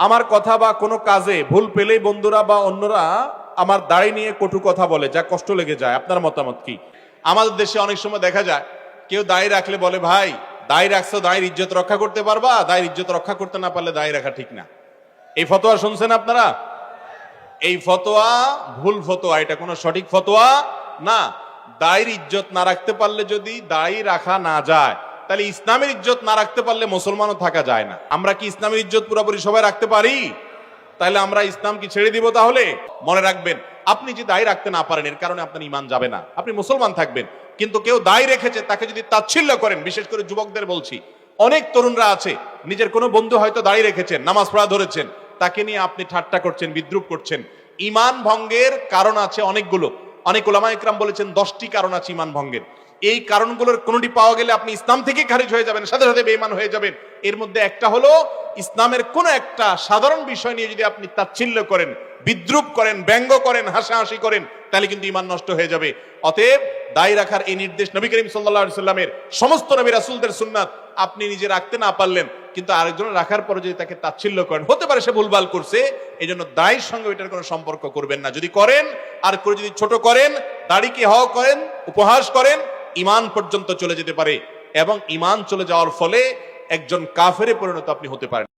আমার কথা বা কোনো কাজে ভুল পেলেই বন্ধুরা বা অন্যরা আমার দাড়ি নিয়ে কটু কথা বলে, যা কষ্ট লেগে যায়। আপনার মতামত কি? আমাদের দেশে অনেক সময় দেখা যায় কেউ দাড়ি রাখলে বলে, ভাই দাড়ি রাখছো, দাড়ির ইজ্জত রক্ষা করতে পারবা? দাড়ির ইজ্জত রক্ষা করতে না পারলে দাড়ি রাখা ঠিক না। এই ফতোয়া শুনছেন আপনারা? এই ফতোয়া ভুল ফতোয়া, এটা কোনো সঠিক ফতোয়া না। দাড়ির ইজ্জত না রাখতে পারলে যদি দাড়ি রাখা না যায়, তাহলে ইসলামের ইজ্জত না রাখতে পারলে মুসলমানও থাকা যায় না। আমরা কি ইসলামের ইজ্জত পুরোপুরি সবাই রাখতে পারি? তাহলে আমরা ইসলাম কি ছেড়ে দিব? তাহলে মনে রাখবেন, আপনি যদি দাড়ি রাখতে না পারেন, এর কারণে আপনার ঈমান যাবে না, আপনি মুসলমান থাকবেন। কিন্তু কেউ দাড়ি রেখেছে, তাকে যদি তাচ্ছিল্য করেন, বিশেষ করে যুবকদের বলছি, অনেক তরুণরা আছে, নিজের কোনো বন্ধু হয়তো দাড়ি রেখেছেন, নামাজ পড়া ধরেছেন, তাকে নিয়ে আপনি ঠাট্টা করছেন, বিদ্রুপ করছেন। ঈমান ভঙ্গের কারণ আছে অনেকগুলো। অনেক উলামা ইকরাম বলেছেন 10টি কারণ আছে ঈমান ভঙ্গের। এই কারণগুলোর কোনটি পাওয়া গেলে আপনি ইসলাম থেকে খারিজ হয়ে যাবেন, সাথে সাথে বেঈমান হয়ে যাবেন। এর মধ্যে একটা হলো, ইসলামের কোন একটা সাধারণ বিষয় নিয়ে যদি আপনি তাচ্ছিল্য করেন, বিদ্রুপ করেন, ব্যঙ্গ করেন, হাসাহাসি করেন, তাহলে কিন্তু ঈমান নষ্ট হয়ে যাবে। অতএব দাড়ি রাখার এই নির্দেশ নবী করিম সাল্লাল্লাহু আলাইহি সাল্লামের, সমস্ত নবী রাসূলদের সুন্নাত। আপনি নিজে রাখতে না পারলেন, কিন্তু আরেকজন রাখার পরে যদি তাকে তাচ্ছিল্য করেন, হতে পারে সে ভুলভাল করছে, এই জন্য দাড়ির সঙ্গে এটার কোনো সম্পর্ক করবেন না। যদি করেন, আর করে যদি ছোট করেন, দাড়িকে হওয়া করেন, উপহাস করেন, ঈমান পর্যন্ত চলে যেতে পারে, এবং ঈমান চলে যাওয়ার ফলে একজন কাফেরে পরিণত আপনি হতে পারেন।